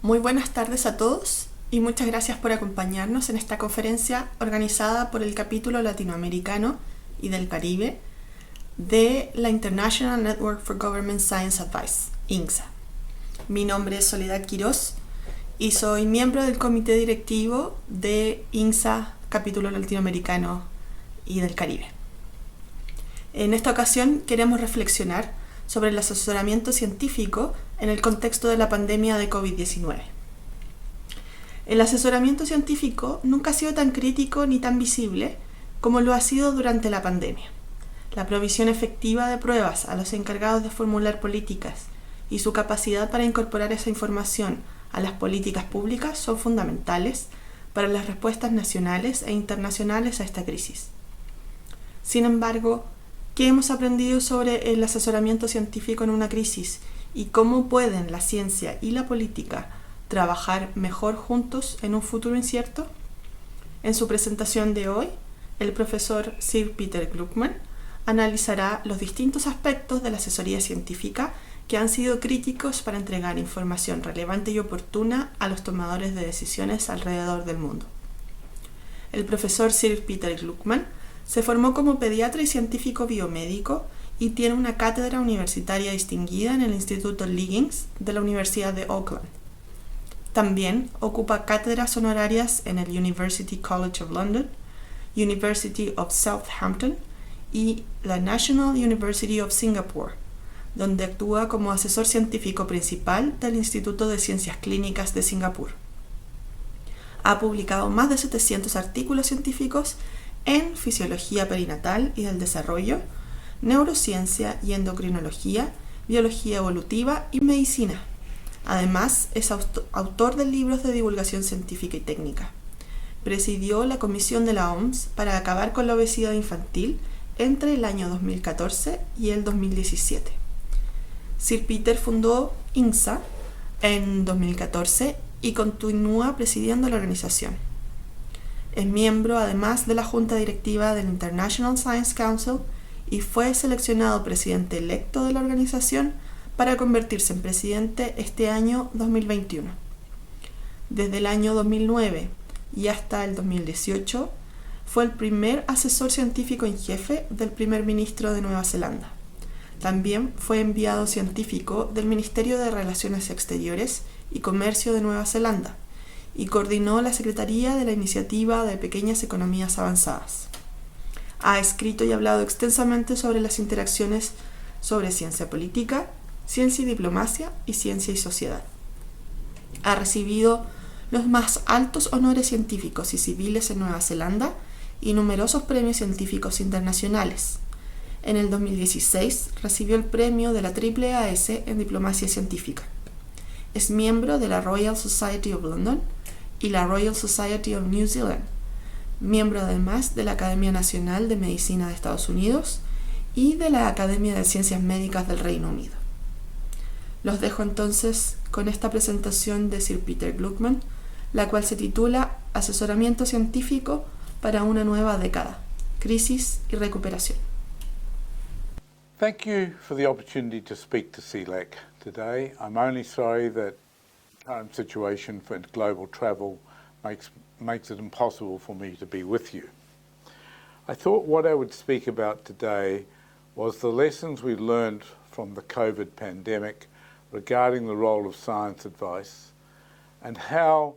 Muy buenas tardes a todos y muchas gracias por acompañarnos en esta conferencia organizada por el capítulo latinoamericano y del Caribe de la International Network for Government Science Advice, INGSA. Mi nombre es Soledad Quirós y soy miembro del comité directivo de INGSA, capítulo latinoamericano y del Caribe. En esta ocasión queremos reflexionar sobre el asesoramiento científico en el contexto de la pandemia de COVID-19. El asesoramiento científico nunca ha sido tan crítico ni tan visible como lo ha sido durante la pandemia. La provisión efectiva de pruebas a los encargados de formular políticas y su capacidad para incorporar esa información a las políticas públicas son fundamentales para las respuestas nacionales e internacionales a esta crisis. Sin embargo, ¿qué hemos aprendido sobre el asesoramiento científico en una crisis y cómo pueden la ciencia y la política trabajar mejor juntos en un futuro incierto? En su presentación de hoy, el profesor Sir Peter Gluckman analizará los distintos aspectos de la asesoría científica que han sido críticos para entregar información relevante y oportuna a los tomadores de decisiones alrededor del mundo. El profesor Sir Peter Gluckman se formó como pediatra y científico biomédico y tiene una cátedra universitaria distinguida en el Instituto Liggins de la Universidad de Auckland. También ocupa cátedras honorarias en el University College of London, University of Southampton y la National University of Singapore, donde actúa como asesor científico principal del Instituto de Ciencias Clínicas de Singapur. Ha publicado más de 700 artículos científicos en fisiología perinatal y del desarrollo, neurociencia y endocrinología, biología evolutiva y medicina. Además, es autor de libros de divulgación científica y técnica. Presidió la Comisión de la OMS para acabar con la obesidad infantil entre el año 2014 y el 2017. Sir Peter fundó INGSA en 2014 y continúa presidiendo la organización. Es miembro además de la Junta Directiva del International Science Council y fue seleccionado presidente electo de la organización para convertirse en presidente este año 2021. Desde el año 2009 y hasta el 2018 fue el primer asesor científico en jefe del primer ministro de Nueva Zelanda. También fue enviado científico del Ministerio de Relaciones Exteriores y Comercio de Nueva Zelanda y coordinó la Secretaría de la Iniciativa de Pequeñas Economías Avanzadas. Ha escrito y hablado extensamente sobre las interacciones sobre ciencia política, ciencia y diplomacia y ciencia y sociedad. Ha recibido los más altos honores científicos y civiles en Nueva Zelanda y numerosos premios científicos internacionales. En el 2016 recibió el premio de la AAAS en diplomacia científica. Es miembro de la Royal Society of London y la Royal Society of New Zealand, miembro además de la Academia Nacional de Medicina de Estados Unidos y de la Academia de Ciencias Médicas del Reino Unido. Los dejo entonces con esta presentación de Sir Peter Gluckman, la cual se titula Asesoramiento científico para una nueva década, crisis y recuperación. Thank you for the opportunity to speak to CELAC today. I'm only sorry that the current situation for global travel makes it impossible for me to be with you. I thought what I would speak about today was the lessons we learned from the COVID pandemic regarding the role of science advice and how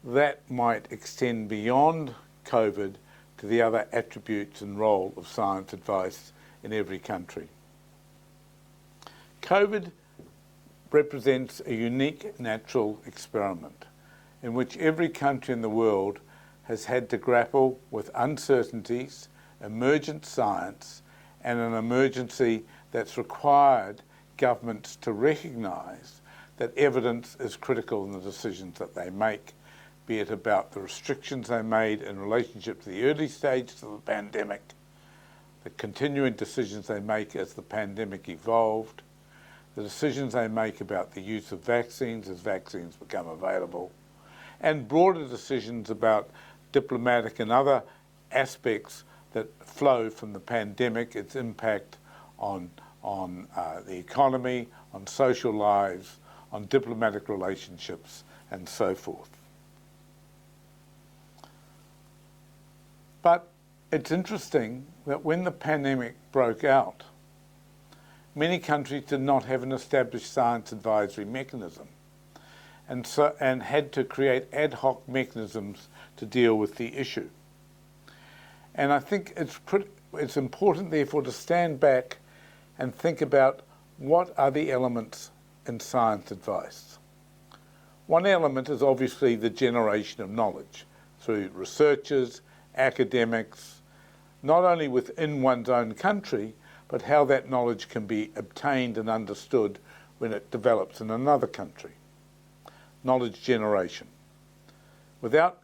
that might extend beyond COVID to the other attributes and role of science advice in every country. COVID represents a unique natural experiment in which every country in the world has had to grapple with uncertainties, emergent science, and an emergency that's required governments to recognise that evidence is critical in the decisions that they make, be it about the restrictions they made in relationship to the early stages of the pandemic, the continuing decisions they make as the pandemic evolved, the decisions they make about the use of vaccines as vaccines become available, and broader decisions about diplomatic and other aspects that flow from the pandemic, its impact on the economy, on social lives, on diplomatic relationships, and so forth. But it's interesting that when the pandemic broke out, many countries did not have an established science advisory mechanism and had to create ad hoc mechanisms to deal with the issue. And I think it's important, therefore, to stand back and think about what are the elements in science advice. One element is obviously the generation of knowledge through researchers, academics, not only within one's own country, but how that knowledge can be obtained and understood when it develops in another country. Knowledge generation. Without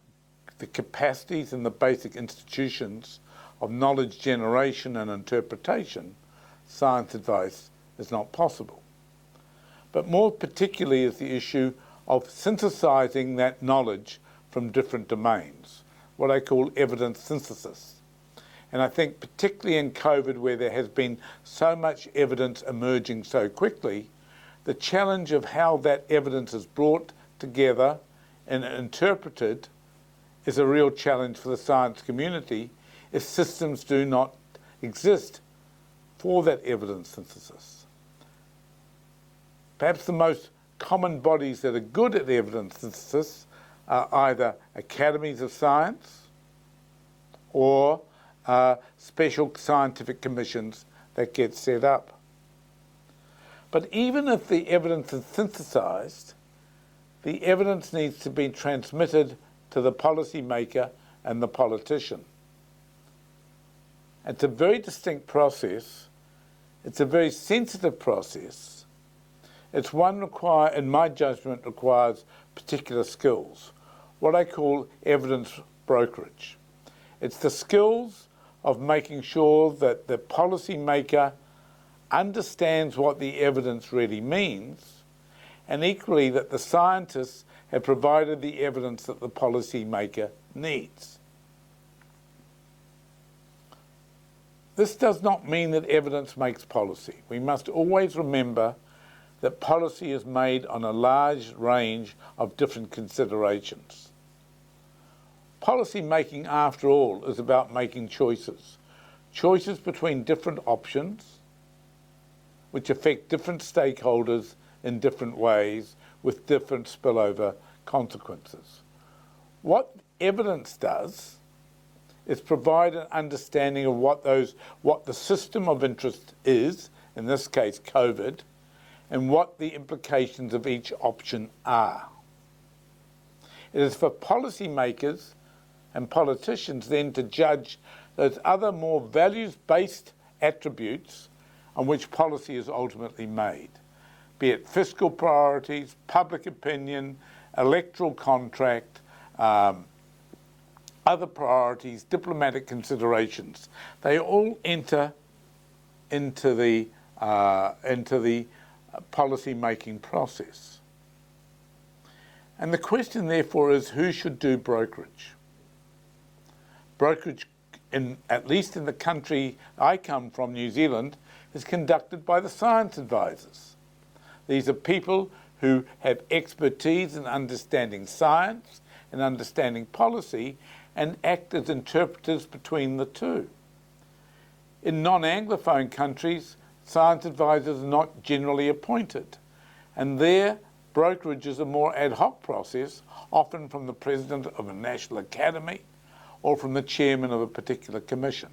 the capacities and the basic institutions of knowledge generation and interpretation, science advice is not possible. But more particularly is the issue of synthesizing that knowledge from different domains, what I call evidence synthesis. And I think particularly in COVID, where there has been so much evidence emerging so quickly, the challenge of how that evidence is brought together and interpreted is a real challenge for the science community if systems do not exist for that evidence synthesis. Perhaps the most common bodies that are good at evidence synthesis are either academies of science or special scientific commissions that get set up. But even if the evidence is synthesized, the evidence needs to be transmitted to the policymaker and the politician. It's a very distinct process. It's a very sensitive process. It's one in my judgment, requires particular skills, what I call evidence brokerage. It's the skills of making sure that the policymaker understands what the evidence really means, and equally that the scientists have provided the evidence that the policymaker needs. This does not mean that evidence makes policy. We must always remember that policy is made on a large range of different considerations. Policy making, after all, is about making choices. Choices between different options, which affect different stakeholders in different ways with different spillover consequences. What evidence does is provide an understanding of what the system of interest is, in this case COVID, and what the implications of each option are. It is for policymakers and politicians then to judge those other more values-based attributes on which policy is ultimately made, be it fiscal priorities, public opinion, electoral contract, other priorities, diplomatic considerations. They all enter into the policy-making process. And the question, therefore, is who should do brokerage? Brokerage, at least in the country I come from, New Zealand, is conducted by the science advisors. These are people who have expertise in understanding science and understanding policy and act as interpreters between the two. In non-Anglophone countries, science advisors are not generally appointed, and their brokerage is a more ad hoc process, often from the president of a national academy or from the chairman of a particular commission.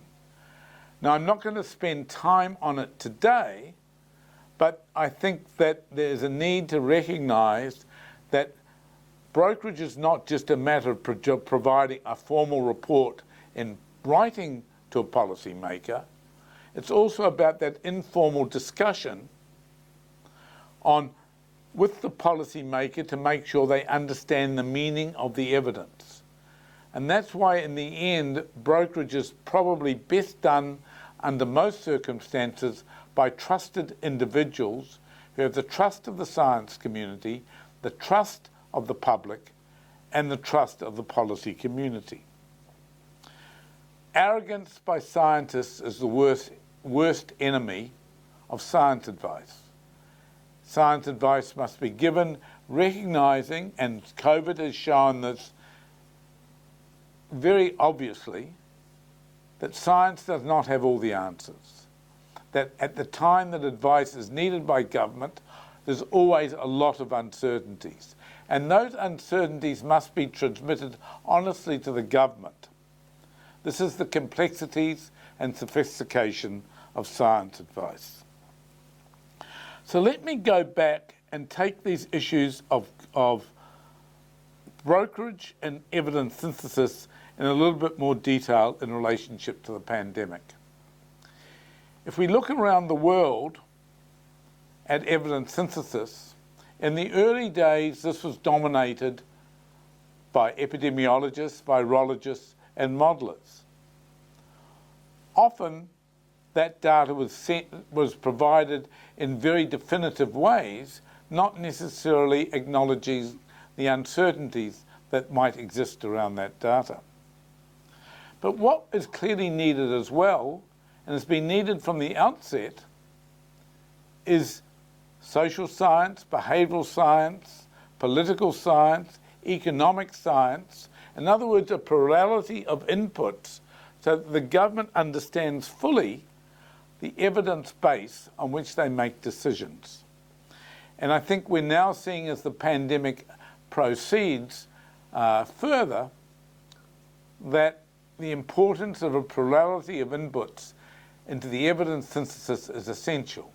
Now, I'm not going to spend time on it today, but I think that there's a need to recognise that brokerage is not just a matter of providing a formal report in writing to a policymaker. It's also about that informal discussion with the policymaker to make sure they understand the meaning of the evidence. And that's why in the end, brokerage is probably best done under most circumstances by trusted individuals who have the trust of the science community, the trust of the public, and the trust of the policy community. Arrogance by scientists is the worst enemy of science advice. Science advice must be given, recognising, and COVID has shown this very obviously, that science does not have all the answers. That at the time that advice is needed by government, there's always a lot of uncertainties. And those uncertainties must be transmitted honestly to the government. This is the complexities and sophistication of science advice. So let me go back and take these issues of brokerage and evidence synthesis in a little bit more detail in relationship to the pandemic. If we look around the world at evidence synthesis, in the early days this was dominated by epidemiologists, virologists and modelers. Often that data was provided in very definitive ways, not necessarily acknowledging the uncertainties that might exist around that data. But what is clearly needed as well, and has been needed from the outset, is social science, behavioural science, political science, economic science, in other words, a plurality of inputs so that the government understands fully the evidence base on which they make decisions. And I think we're now seeing, as the pandemic proceeds further, that the importance of a plurality of inputs into the evidence synthesis is essential.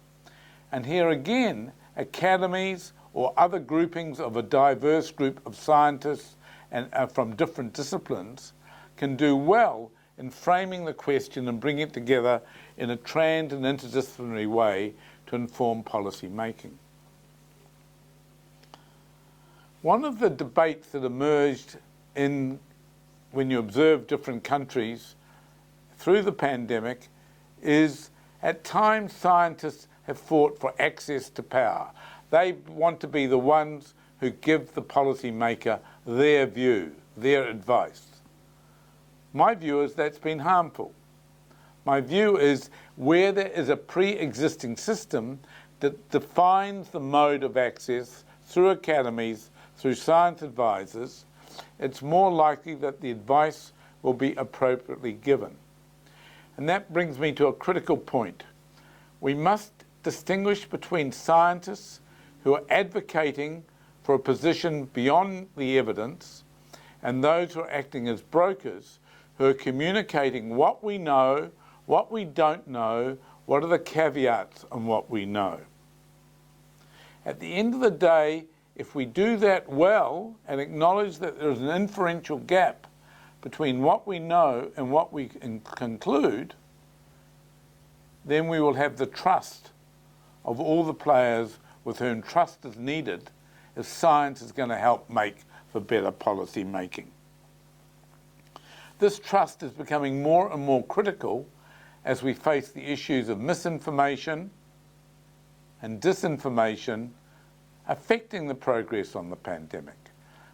And here again, academies or other groupings of a diverse group of scientists and from different disciplines can do well in framing the question and bringing it together in a trans and interdisciplinary way to inform policy making. One of the debates that emerged when you observe different countries through the pandemic is, at times, scientists have fought for access to power. They want to be the ones who give the policymaker their view, their advice. My view is that's been harmful. My view is where there is a pre-existing system that defines the mode of access through academies, through science advisors, it's more likely that the advice will be appropriately given. And that brings me to a critical point. We must distinguish between scientists who are advocating for a position beyond the evidence and those who are acting as brokers, who are communicating what we know, what we don't know, what are the caveats on what we know. At the end of the day, if we do that well and acknowledge that there is an inferential gap between what we know and what we conclude, then we will have the trust of all the players with whom trust is needed if science is going to help make for better policy making. This trust is becoming more and more critical as we face the issues of misinformation and disinformation affecting the progress on the pandemic.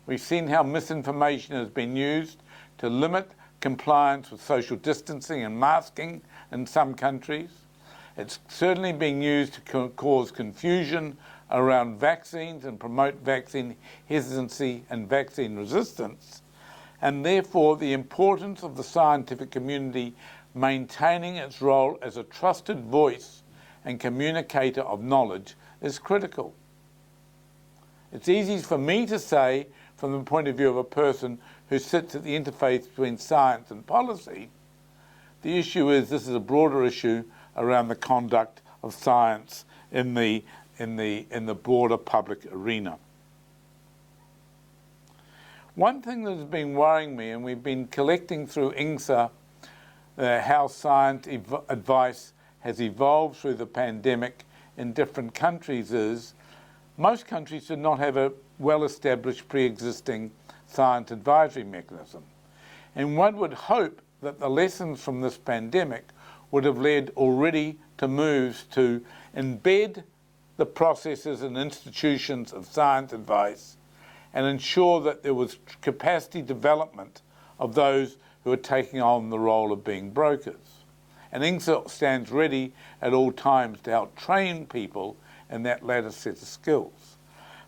We've seen how misinformation has been used to limit compliance with social distancing and masking in some countries. It's certainly being used to cause confusion around vaccines and promote vaccine hesitancy and vaccine resistance. And therefore, the importance of the scientific community maintaining its role as a trusted voice and communicator of knowledge is critical. It's easy for me to say, from the point of view of a person who sits at the interface between science and policy, the issue is this is a broader issue around the conduct of science in the broader public arena. One thing that has been worrying me, and we've been collecting through INGSA how science advice has evolved through the pandemic in different countries, is most countries did not have a well-established pre-existing science advisory mechanism. And one would hope that the lessons from this pandemic would have led already to moves to embed the processes and institutions of science advice and ensure that there was capacity development of those who are taking on the role of being brokers. And INGSA stands ready at all times to help train people in that latter set of skills.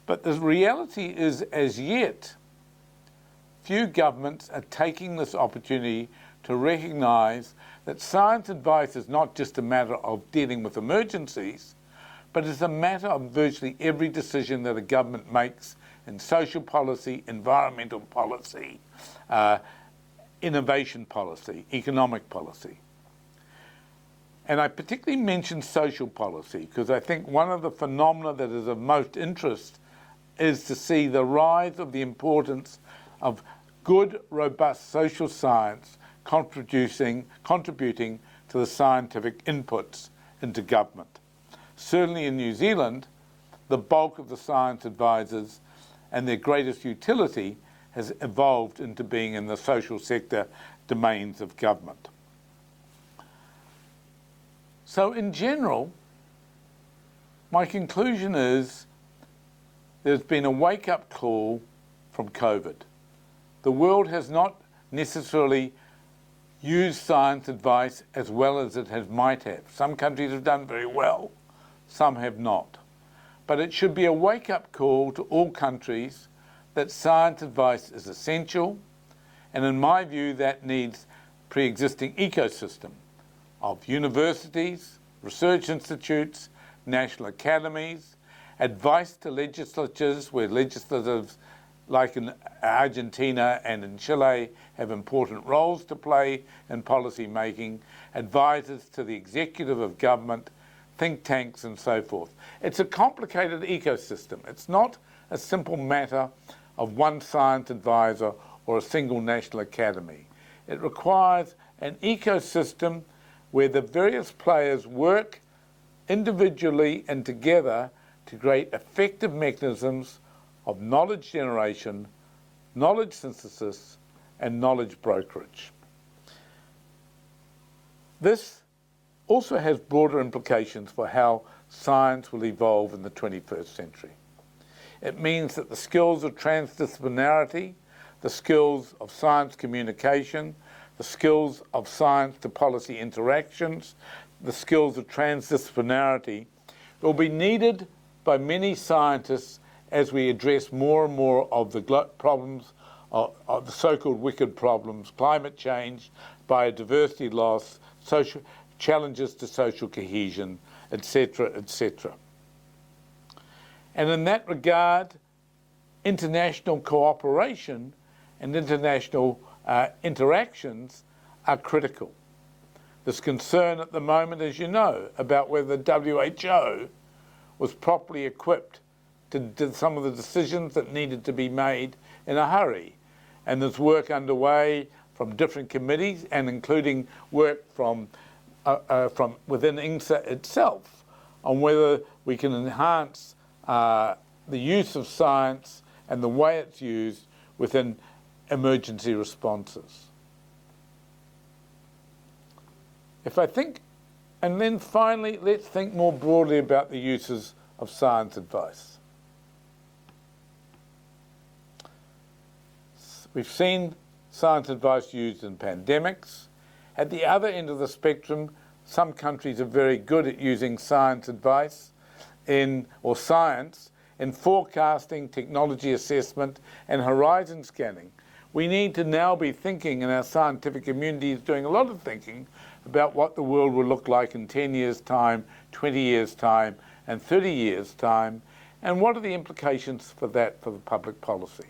But the reality is, as yet, few governments are taking this opportunity to recognise that science advice is not just a matter of dealing with emergencies, but it's a matter of virtually every decision that a government makes in social policy, environmental policy, innovation policy, economic policy. And I particularly mention social policy because I think one of the phenomena that is of most interest is to see the rise of the importance of good, robust social science contributing to the scientific inputs into government. Certainly in New Zealand, the bulk of the science advisors and their greatest utility has evolved into being in the social sector domains of government. So in general, my conclusion is there's been a wake-up call from COVID. The world has not necessarily used science advice as well as it might have. Some countries have done very well, some have not. But it should be a wake-up call to all countries that science advice is essential, and in my view that needs pre-existing ecosystem of universities, research institutes, national academies, advice to legislatures where legislators like in Argentina and in Chile have important roles to play in policy making, advisors to the executive of government, think tanks and so forth. It's a complicated ecosystem. It's not a simple matter of one science advisor or a single national academy. It requires an ecosystem where the various players work individually and together to create effective mechanisms of knowledge generation, knowledge synthesis, and knowledge brokerage. This also has broader implications for how science will evolve in the 21st century. It means that the skills of transdisciplinarity, the skills of science communication, the skills of science to policy interactions, the skills of transdisciplinarity will be needed by many scientists as we address more and more of the problems, of the so-called wicked problems, climate change, biodiversity loss, social challenges to social cohesion, etc., etc. And in that regard, international cooperation and international interactions are critical. There's concern at the moment, as you know, about whether the WHO was properly equipped to do some of the decisions that needed to be made in a hurry. And there's work underway from different committees and including work from within INGSA itself on whether we can enhance the use of science and the way it's used within emergency responses. And then finally, let's think more broadly about the uses of science advice. We've seen science advice used in pandemics. At the other end of the spectrum, some countries are very good at using science advice or science in forecasting, technology assessment, and horizon scanning. We need to now be thinking, and our scientific community is doing a lot of thinking, about what the world will look like in 10 years' time, 20 years' time, and 30 years' time, and what are the implications for that for the public policy.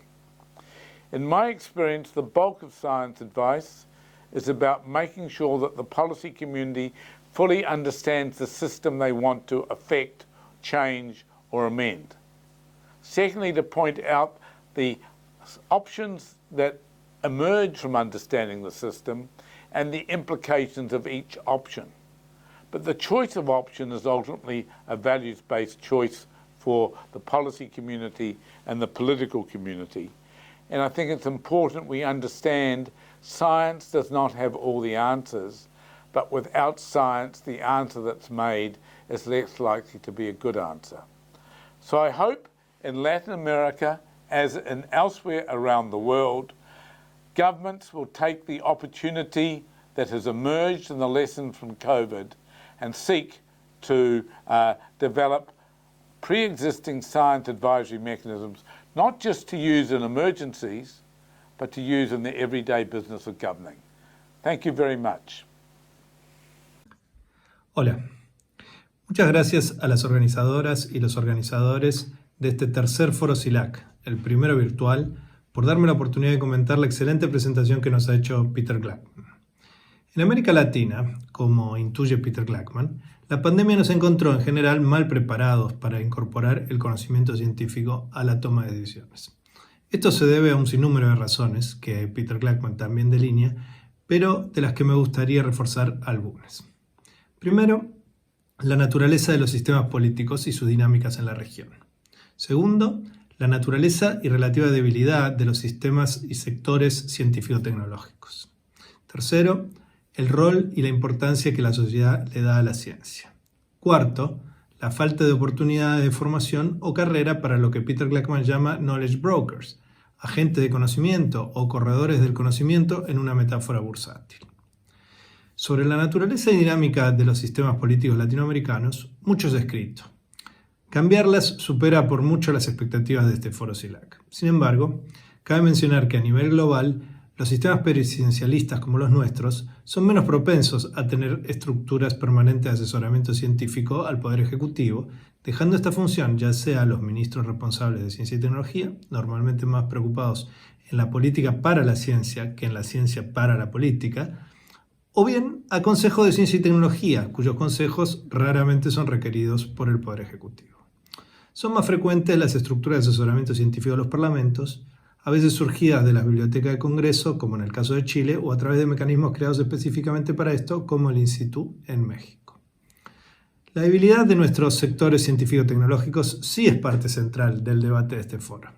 In my experience, the bulk of science advice is about making sure that the policy community fully understands the system they want to affect, change, or amend. Secondly, to point out the options that emerge from understanding the system and the implications of each option. But the choice of option is ultimately a values-based choice for the policy community and the political community. And I think it's important we understand science does not have all the answers, but without science, the answer that's made is less likely to be a good answer. So I hope in Latin America, as in elsewhere around the world, governments will take the opportunity that has emerged in the lesson from COVID and seek to develop pre-existing science advisory mechanisms, not just to use in emergencies, but to use in the everyday business of governing. Thank you very much. Hola. Muchas gracias a las organizadoras y los organizadores de este tercer foro CILAC, el primero virtual, por darme la oportunidad de comentar la excelente presentación que nos ha hecho Peter Glackman. En América Latina, como intuye Peter Glackman, la pandemia nos encontró en general mal preparados para incorporar el conocimiento científico a la toma de decisiones. Esto se debe a un sinnúmero de razones que Peter Glackman también delinea, pero de las que me gustaría reforzar algunas. Primero, la naturaleza de los sistemas políticos y sus dinámicas en la región. Segundo, la naturaleza y relativa debilidad de los sistemas y sectores científico-tecnológicos. Tercero, el rol y la importancia que la sociedad le da a la ciencia. Cuarto, la falta de oportunidades de formación o carrera para lo que Peter Glackman llama knowledge brokers, agentes de conocimiento o corredores del conocimiento en una metáfora bursátil. Sobre la naturaleza y dinámica de los sistemas políticos latinoamericanos, mucho se ha escrito. Cambiarlas supera por mucho las expectativas de este foro CILAC. Sin embargo, cabe mencionar que a nivel global, los sistemas presidencialistas como los nuestros son menos propensos a tener estructuras permanentes de asesoramiento científico al Poder Ejecutivo, dejando esta función ya sea a los ministros responsables de ciencia y tecnología, normalmente más preocupados en la política para la ciencia que en la ciencia para la política, o bien a consejos de ciencia y tecnología, cuyos consejos raramente son requeridos por el Poder Ejecutivo. Son más frecuentes las estructuras de asesoramiento científico de los parlamentos, a veces surgidas de las bibliotecas de Congreso, como en el caso de Chile, o a través de mecanismos creados específicamente para esto, como el INSITU en México. La debilidad de nuestros sectores científico-tecnológicos sí es parte central del debate de este foro.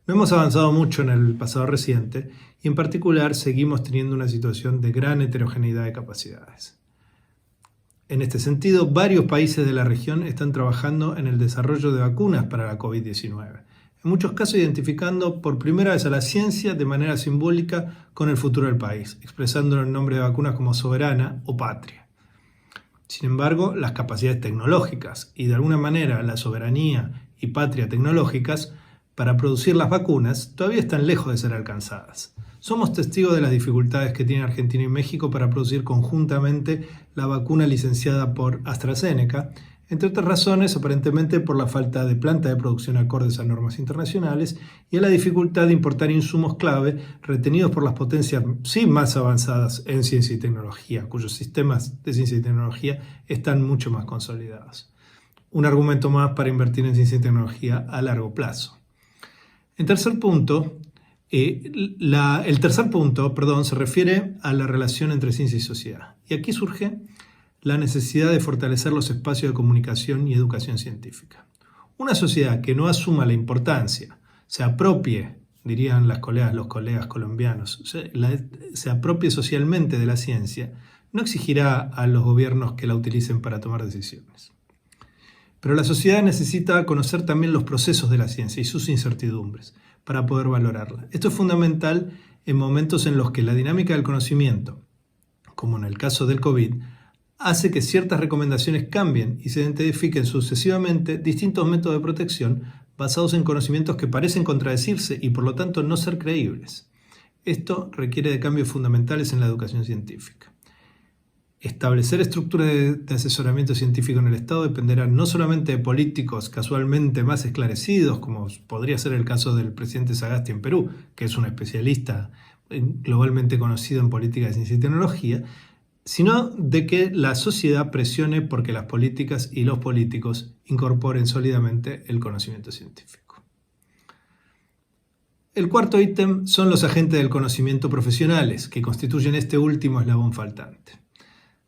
No hemos avanzado mucho en el pasado reciente y en particular seguimos teniendo una situación de gran heterogeneidad de capacidades. En este sentido, varios países de la región están trabajando en el desarrollo de vacunas para la COVID-19, en muchos casos identificando por primera vez a la ciencia de manera simbólica con el futuro del país, expresando el nombre de vacunas como soberana o patria. Sin embargo, las capacidades tecnológicas y de alguna manera la soberanía y patria tecnológicas para producir las vacunas todavía están lejos de ser alcanzadas. Somos testigos de las dificultades que tienen Argentina y México para producir conjuntamente la vacuna licenciada por AstraZeneca, entre otras razones aparentemente por la falta de planta de producción acordes a normas internacionales y a la dificultad de importar insumos clave retenidos por las potencias sí más avanzadas en ciencia y tecnología, cuyos sistemas de ciencia y tecnología están mucho más consolidados. Un argumento más para invertir en ciencia y tecnología a largo plazo. El tercer punto se refiere a la relación entre ciencia y sociedad. Y aquí surge la necesidad de fortalecer los espacios de comunicación y educación científica. Una sociedad que no asuma la importancia, se apropie, dirían los colegas colombianos, se apropie socialmente de la ciencia, no exigirá a los gobiernos que la utilicen para tomar decisiones. Pero la sociedad necesita conocer también los procesos de la ciencia y sus incertidumbres para poder valorarla. Esto es fundamental en momentos en los que la dinámica del conocimiento, como en el caso del COVID, hace que ciertas recomendaciones cambien y se identifiquen sucesivamente distintos métodos de protección basados en conocimientos que parecen contradecirse y por lo tanto no ser creíbles. Esto requiere de cambios fundamentales en la educación científica. Establecer estructuras de asesoramiento científico en el Estado dependerá no solamente de políticos casualmente más esclarecidos, como podría ser el caso del presidente Sagasti en Perú, que es un especialista globalmente conocido en política de ciencia y tecnología, sino de que la sociedad presione porque las políticas y los políticos incorporen sólidamente el conocimiento científico. El cuarto ítem son los agentes del conocimiento profesionales, que constituyen este último eslabón faltante.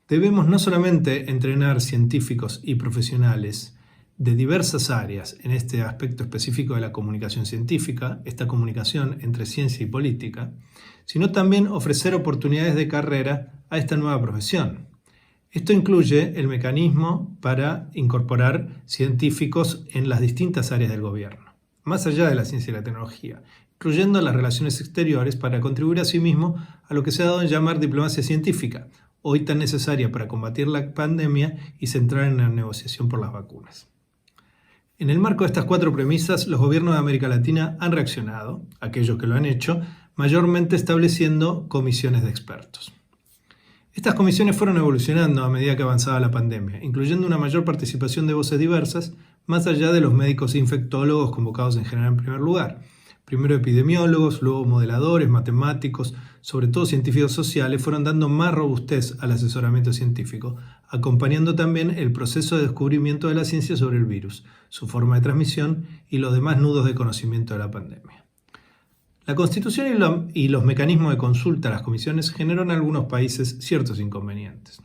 Debemos no solamente entrenar científicos y profesionales de diversas áreas en este aspecto específico de la comunicación científica, esta comunicación entre ciencia y política, sino también ofrecer oportunidades de carrera a esta nueva profesión. Esto incluye el mecanismo para incorporar científicos en las distintas áreas del gobierno, más allá de la ciencia y la tecnología, incluyendo las relaciones exteriores para contribuir asimismo a lo que se ha dado en llamar diplomacia científica, hoy tan necesaria para combatir la pandemia y centrar en la negociación por las vacunas. En el marco de estas 4 premisas, los gobiernos de América Latina han reaccionado, aquellos que lo han hecho, mayormente estableciendo comisiones de expertos. Estas comisiones fueron evolucionando a medida que avanzaba la pandemia, incluyendo una mayor participación de voces diversas, más allá de los médicos infectólogos convocados en general en primer lugar. Primero epidemiólogos, luego modeladores, matemáticos, sobre todo científicos sociales, fueron dando más robustez al asesoramiento científico, acompañando también el proceso de descubrimiento de la ciencia sobre el virus, su forma de transmisión y los demás nudos de conocimiento de la pandemia. La Constitución y los mecanismos de consulta a las comisiones generaron en algunos países ciertos inconvenientes.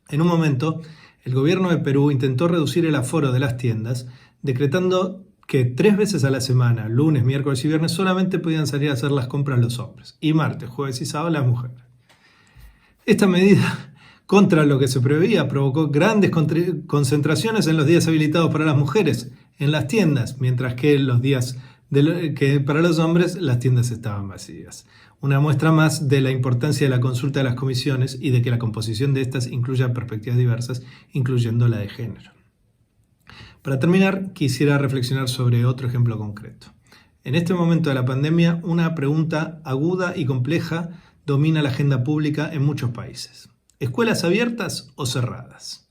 En un momento, el gobierno de Perú intentó reducir el aforo de las tiendas, decretando que 3 veces a la semana, lunes, miércoles y viernes, solamente podían salir a hacer las compras los hombres, y martes, jueves y sábado las mujeres. Esta medida, contra lo que se preveía, provocó grandes concentraciones en los días habilitados para las mujeres en las tiendas, mientras que los días que para los hombres las tiendas estaban vacías. Una muestra más de la importancia de la consulta de las comisiones y de que la composición de estas incluya perspectivas diversas, incluyendo la de género. Para terminar, quisiera reflexionar sobre otro ejemplo concreto. En este momento de la pandemia, una pregunta aguda y compleja domina la agenda pública en muchos países. ¿Escuelas abiertas o cerradas?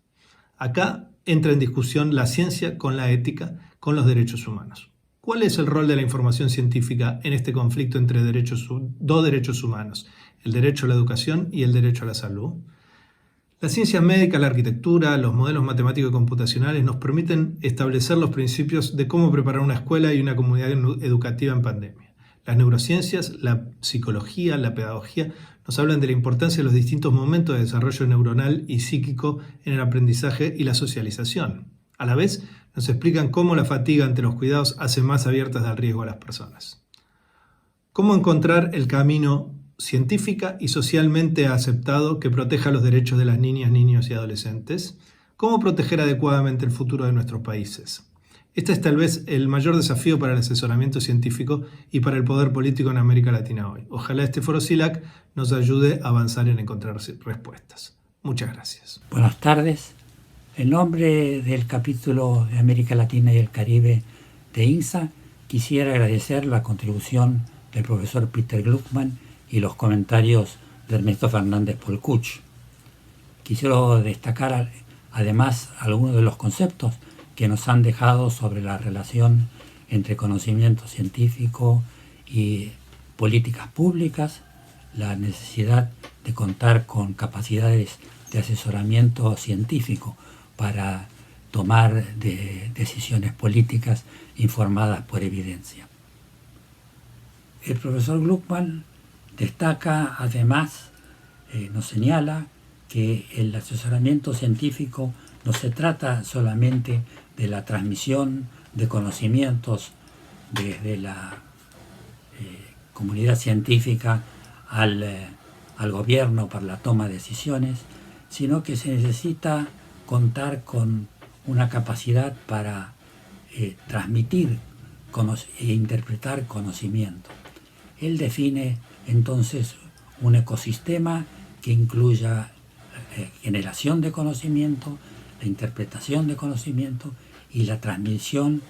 Acá entra en discusión la ciencia con la ética, con los derechos humanos. ¿Cuál es el rol de la información científica en este conflicto entre dos derechos humanos, el derecho a la educación y el derecho a la salud? Las ciencias médicas, la arquitectura, los modelos matemáticos y computacionales nos permiten establecer los principios de cómo preparar una escuela y una comunidad educativa en pandemia. Las neurociencias, la psicología, la pedagogía nos hablan de la importancia de los distintos momentos de desarrollo neuronal y psíquico en el aprendizaje y la socialización. A la vez, nos explican cómo la fatiga ante los cuidados hace más abiertas al riesgo a las personas. ¿Cómo encontrar el camino científica y socialmente aceptado que proteja los derechos de las niñas, niños y adolescentes? ¿Cómo proteger adecuadamente el futuro de nuestros países? Este es tal vez el mayor desafío para el asesoramiento científico y para el poder político en América Latina hoy. Ojalá este foro CILAC nos ayude a avanzar en encontrar respuestas. Muchas gracias. Buenas tardes. En nombre del capítulo de América Latina y el Caribe de INSA, quisiera agradecer la contribución del profesor Peter Gluckman y los comentarios de Ernesto Fernández Polcuch. Quisiera destacar además algunos de los conceptos que nos han dejado sobre la relación entre conocimiento científico y políticas públicas, la necesidad de contar con capacidades de asesoramiento científico para tomar decisiones políticas informadas por evidencia. El profesor Gluckman destaca además, nos señala que el asesoramiento científico no se trata solamente de la transmisión de conocimientos desde la comunidad científica al gobierno para la toma de decisiones, sino que se necesita contar con una capacidad para transmitir e interpretar conocimiento. Él define entonces un ecosistema que incluya generación de conocimiento, la interpretación de conocimiento y la transmisión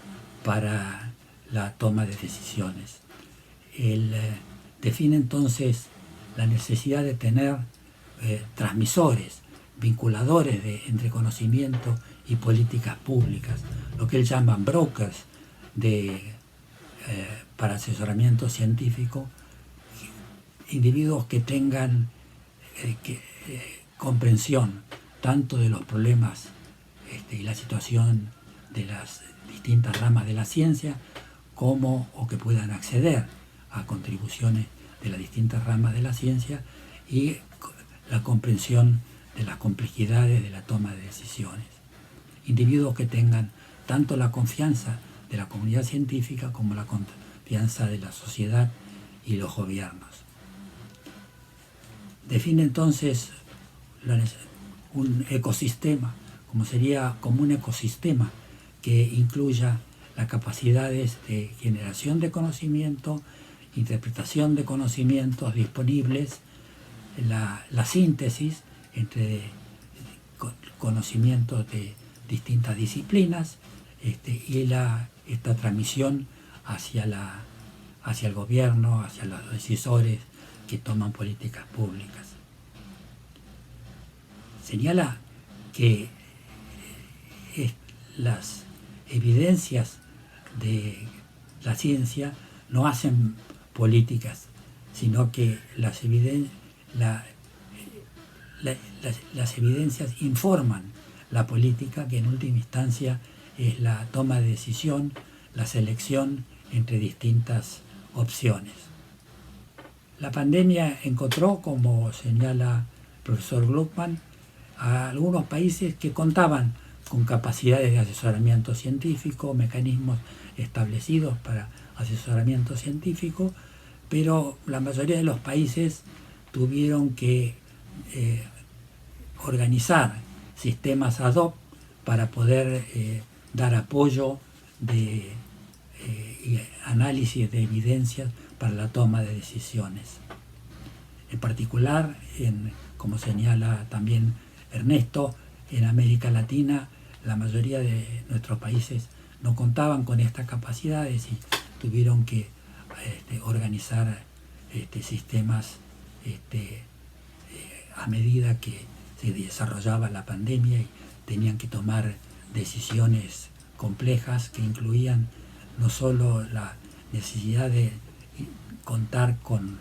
para la toma de decisiones. Él define entonces la necesidad de tener transmisores, vinculadores entre conocimiento y políticas públicas, lo que él llama brokers para asesoramiento científico, individuos que tengan comprensión tanto de los problemas y la situación de las distintas ramas de la ciencia, o que puedan acceder a contribuciones de las distintas ramas de la ciencia y la comprensión de las complejidades de la toma de decisiones. Individuos que tengan tanto la confianza de la comunidad científica como la confianza de la sociedad y los gobiernos. Define entonces un ecosistema, como un ecosistema que incluya las capacidades de generación de conocimiento, interpretación de conocimientos disponibles, la síntesis entre conocimientos de distintas disciplinas, y esta transmisión hacia el gobierno, hacia los decisores que toman políticas públicas. Señala que las evidencias de la ciencia no hacen políticas, sino que las evidencias informan la política, que en última instancia es la toma de decisión, la selección entre distintas opciones. La pandemia encontró, como señala el profesor Gluckman, a algunos países que contaban con capacidades de asesoramiento científico, mecanismos establecidos para asesoramiento científico, pero la mayoría de los países tuvieron que organizar sistemas ad hoc para poder dar apoyo y análisis de evidencias para la toma de decisiones. En particular, como señala también Ernesto, en América Latina la mayoría de nuestros países no contaban con estas capacidades y tuvieron que organizar sistemas a medida que se desarrollaba la pandemia y tenían que tomar decisiones complejas que incluían no solo la necesidad de contar con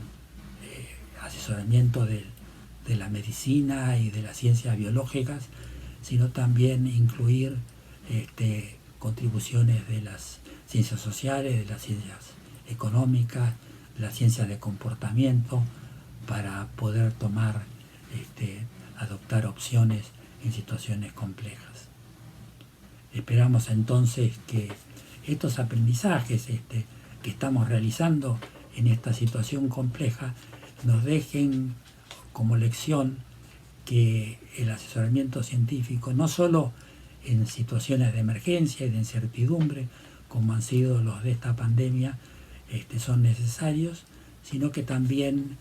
asesoramiento de la medicina y de las ciencias biológicas, sino también incluir contribuciones de las ciencias sociales, de las ciencias económicas, de las ciencias de comportamiento, para poder adoptar opciones en situaciones complejas. Esperamos entonces que estos aprendizajes que estamos realizando en esta situación compleja nos dejen como lección que el asesoramiento científico, no solo en situaciones de emergencia y de incertidumbre, como han sido los de esta pandemia, son necesarios, sino que también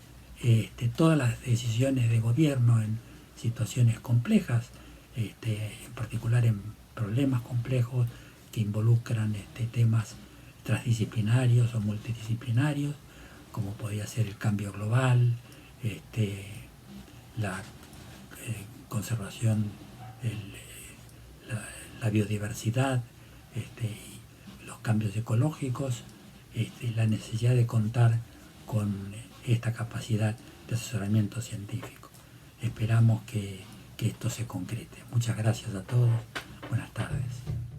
todas las decisiones de gobierno en situaciones complejas, en particular en problemas complejos que involucran temas transdisciplinarios o multidisciplinarios, como podría ser el cambio global, la conservación, la biodiversidad, los cambios ecológicos, la necesidad de contar con esta capacidad de asesoramiento científico. Esperamos que esto se concrete. Muchas gracias a todos. Buenas tardes.